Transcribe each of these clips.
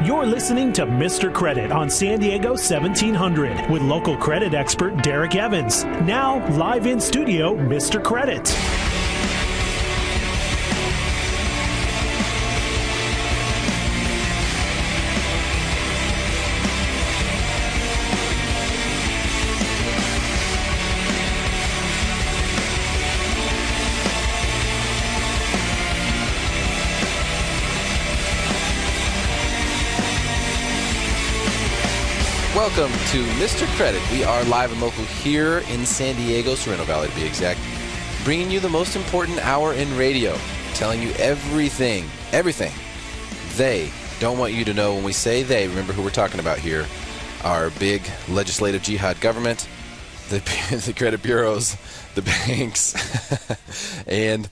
You're listening to Mr. Credit on San Diego 1700 with local credit expert Derek Evans. Now, live in studio, Mr. Credit. Welcome to Mr. Credit. We are live and local here in San Diego, Sorrento Valley to be exact, bringing you the most important hour in radio, telling you everything they don't want you to know. When we say they, remember who we're talking about here, our big legislative jihad government, the credit bureaus, the banks, and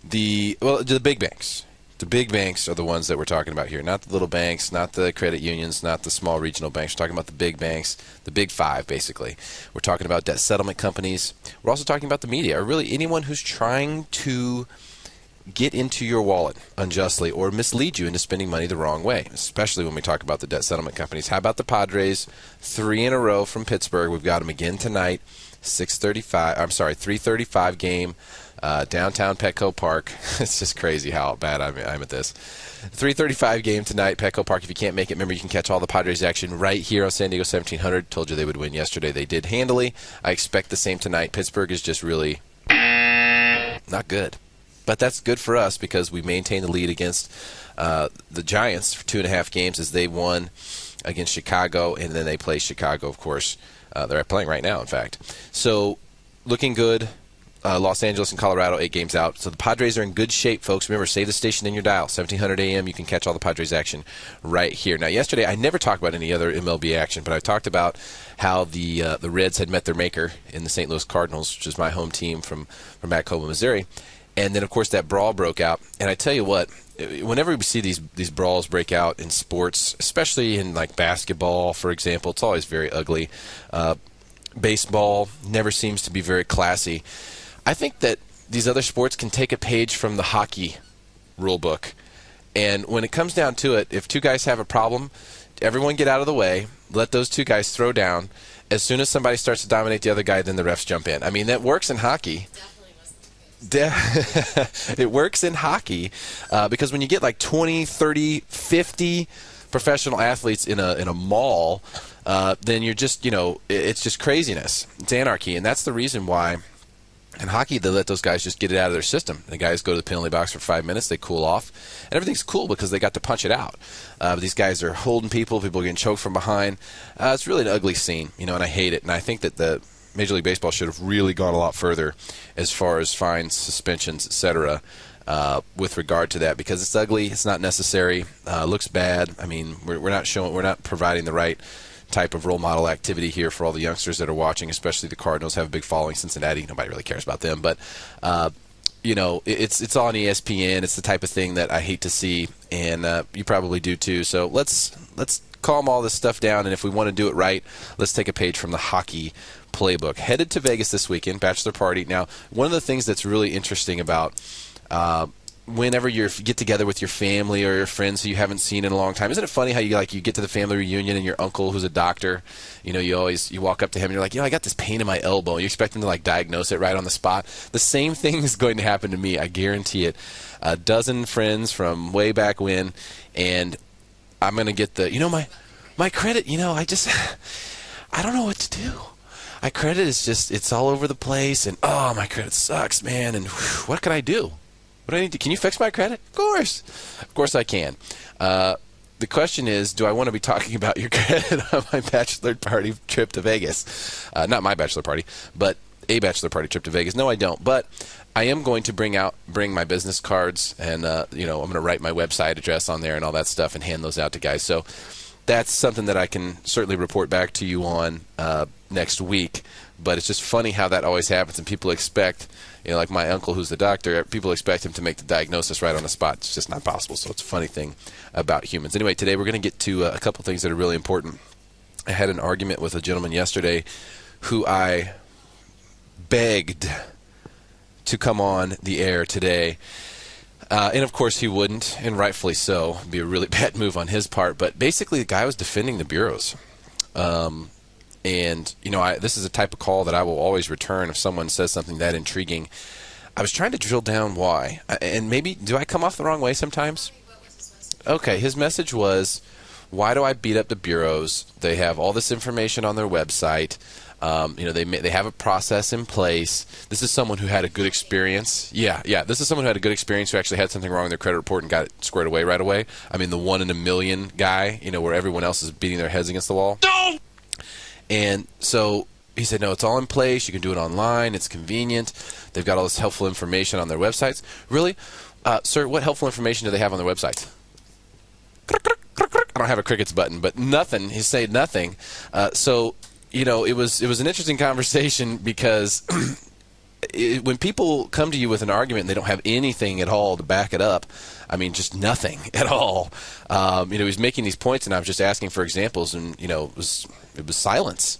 the big banks. The big banks are the ones that we're talking about here, not the little banks, not the credit unions, not the small regional banks. We're talking about the big banks, the big five, basically. We're talking about debt settlement companies. We're also talking about the media, or really anyone who's trying to get into your wallet unjustly or mislead you into spending money the wrong way, especially when we talk about the debt settlement companies. How about the Padres? 3 in a row from Pittsburgh. We've got them again tonight, 3:35 game. Downtown Petco Park. It's just crazy how bad I'm at this. 3:35 game tonight, Petco Park. If you can't make it, remember you can catch all the Padres action right here on San Diego 1700. Told you they would win yesterday. They did handily. I expect the same tonight. Pittsburgh is just really not good. But that's good for us because we maintain the lead against the Giants for 2.5 games as they won against Chicago, and then they play Chicago, of course. They're playing right now, in fact. So looking good. Los Angeles and Colorado, 8 games out. So the Padres are in good shape, folks. Remember, save the station in your dial, 1700 AM. You can catch all the Padres action right here. Now, yesterday, I never talked about any other MLB action, but I talked about how the Reds had met their maker in the St. Louis Cardinals, which is my home team from back home in Missouri. And then, of course, that brawl broke out. And I tell you what, whenever we see these brawls break out in sports, especially in like basketball, for example, it's always very ugly. Baseball never seems to be very classy. I think that these other sports can take a page from the hockey rule book. And when it comes down to it, if two guys have a problem, everyone get out of the way, let those two guys throw down. As soon as somebody starts to dominate the other guy, then the refs jump in. I mean, that works in hockey. It works in hockey because when you get like 20, 30, 50 professional athletes in a mall, then you're just, it's just craziness. It's anarchy. And that's the reason why in hockey, they let those guys just get it out of their system. The guys go to the penalty box for 5 minutes, they cool off, and everything's cool because they got to punch it out. But these guys are holding people are getting choked from behind. It's really an ugly scene, and I hate it. And I think that the Major League Baseball should have really gone a lot further as far as fines, suspensions, etc., with regard to that, because it's ugly, it's not necessary, looks bad. I mean, we're not providing the right type of role model activity here for all the youngsters that are watching, especially the Cardinals have a big following. Cincinnati, nobody really cares about them, but it's on ESPN. It's the type of thing that I hate to see, and you probably do too. So let's calm all this stuff down, and if we want to do it right, let's take a page from the hockey playbook. Headed to Vegas this weekend, bachelor party. Now, one of the things that's really interesting about whenever you get together with your family or your friends who you haven't seen in a long time, isn't it funny how you get to the family reunion and your uncle who's a doctor, you walk up to him and you're like, I got this pain in my elbow. And you expect him to diagnose it right on the spot. The same thing is going to happen to me. I guarantee it. A dozen friends from way back when, and I'm going to get my credit. I don't know what to do. My credit is it's all over the place, and my credit sucks, man. And what can I do? What do I need to? Can you fix my credit? Of course I can. The question is, do I want to be talking about your credit on my bachelor party trip to Vegas? Not my bachelor party, but a bachelor party trip to Vegas. No, I don't. But I am going to bring my business cards, and I'm going to write my website address on there and all that stuff, and hand those out to guys. So that's something that I can certainly report back to you on next week. But it's just funny how that always happens, and people expect, like my uncle who's the doctor, people expect him to make the diagnosis right on the spot. It's just not possible. So it's a funny thing about humans. Anyway, today we're going to get to a couple things that are really important. I had an argument with a gentleman yesterday who I begged to come on the air today. And, of course, he wouldn't, and rightfully so. It'd be a really bad move on his part. But basically, the guy was defending the bureaus. And, this is a type of call that I will always return if someone says something that intriguing. I was trying to drill down why. And maybe, do I come off the wrong way sometimes? Okay, his message was, why do I beat up the bureaus? They have all this information on their website. They have a process in place. This is someone who had a good experience. Yeah. This is someone who had a good experience, who actually had something wrong in their credit report and got it squared away right away. I mean, the 1 in a million guy, where everyone else is beating their heads against the wall. No! And so he said, no, it's all in place. You can do it online. It's convenient. They've got all this helpful information on their websites. Really? Sir, what helpful information do they have on their websites? I don't have a crickets button, but nothing. He said nothing. It was an interesting conversation because when people come to you with an argument and they don't have anything at all to back it up, I mean, just nothing at all. He was making these points, and I was just asking for examples, and it was silence.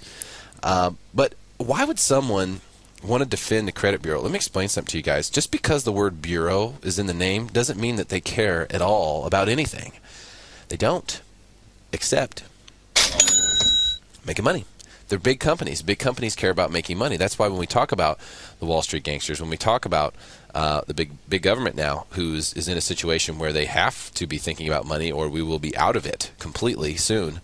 But why would someone want to defend the credit bureau? Let me explain something to you guys. Just because the word bureau is in the name doesn't mean that they care at all about anything. They don't, except making money. They're big companies. Big companies care about making money. That's why when we talk about the Wall Street gangsters, when we talk about the big government now, who is in a situation where they have to be thinking about money, or we will be out of it completely soon.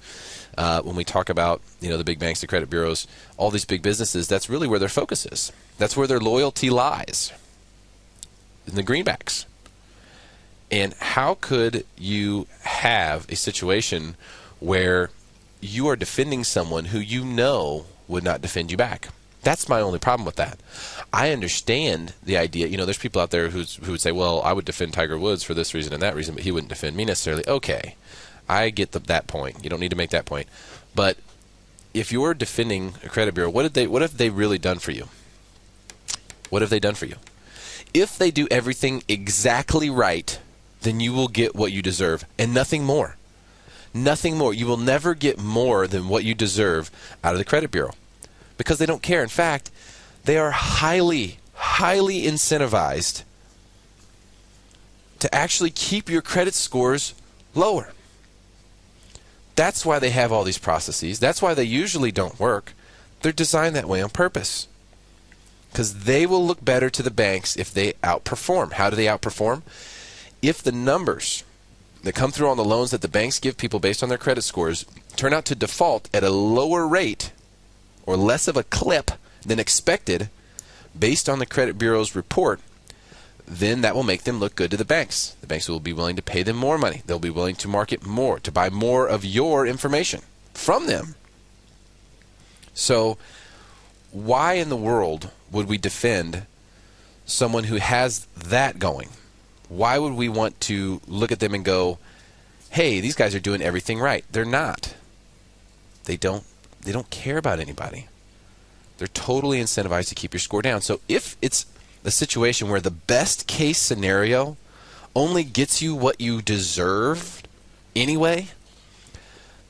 When we talk about the big banks, the credit bureaus, all these big businesses, that's really where their focus is. That's where their loyalty lies, in the greenbacks. And how could you have a situation where you are defending someone who would not defend you back? That's my only problem with that. I understand the idea. There's people out there who would say, well, I would defend Tiger Woods for this reason and that reason, but he wouldn't defend me necessarily. Okay, I get that point. You don't need to make that point. But if you're defending a credit bureau, what have they really done for you? What have they done for you? If they do everything exactly right, then you will get what you deserve and nothing more. Nothing more. You will never get more than what you deserve out of the credit bureau because they don't care. In fact, they are highly, highly incentivized to actually keep your credit scores lower. That's why they have all these processes. That's why they usually don't work. They're designed that way on purpose because they will look better to the banks if they outperform. How do they outperform? If the numbers that come through on the loans that the banks give people based on their credit scores turn out to default at a lower rate or less of a clip than expected based on the credit bureau's report, then that will make them look good to the banks. The banks will be willing to pay them more money. They'll be willing to market more, to buy more of your information from them. So why in the world would we defend someone who has that going? Why would we want to look at them and go, hey, these guys are doing everything right? They're not. They don't care about anybody. They're totally incentivized to keep your score down. So if it's a situation where the best case scenario only gets you what you deserve anyway,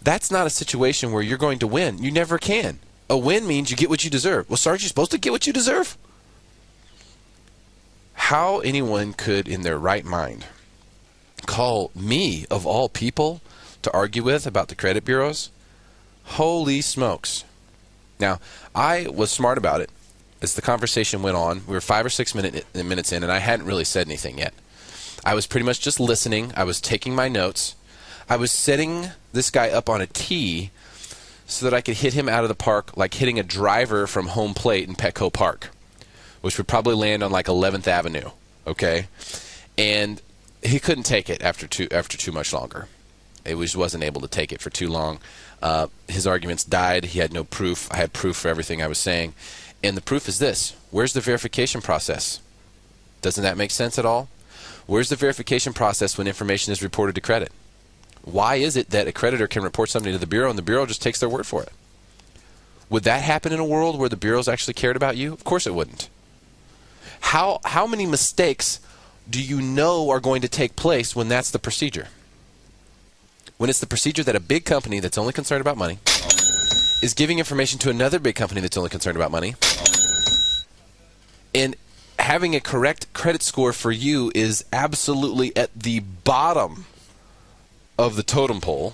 that's not a situation where you're going to win. You never can. A win means you get what you deserve. Well, aren't you supposed to get what you deserve? How anyone could, in their right mind, call me, of all people, to argue with about the credit bureaus? Holy smokes. Now, I was smart about it. As the conversation went on, we were 5 or 6 minutes in, and I hadn't really said anything yet. I was pretty much just listening. I was taking my notes. I was setting this guy up on a tee so that I could hit him out of the park like hitting a driver from home plate in Petco Park, which would probably land on like 11th Avenue, okay? And he couldn't take it after too much longer. It wasn't able to take it for too long. His arguments died. He had no proof. I had proof for everything I was saying. And the proof is this. Where's the verification process? Doesn't that make sense at all? Where's the verification process when information is reported to credit? Why is it that a creditor can report something to the bureau and the bureau just takes their word for it? Would that happen in a world where the bureaus actually cared about you? Of course it wouldn't. How many mistakes do you know are going to take place when that's the procedure? When it's the procedure that a big company that's only concerned about money is giving information to another big company that's only concerned about money. And having a correct credit score for you is absolutely at the bottom of the totem pole.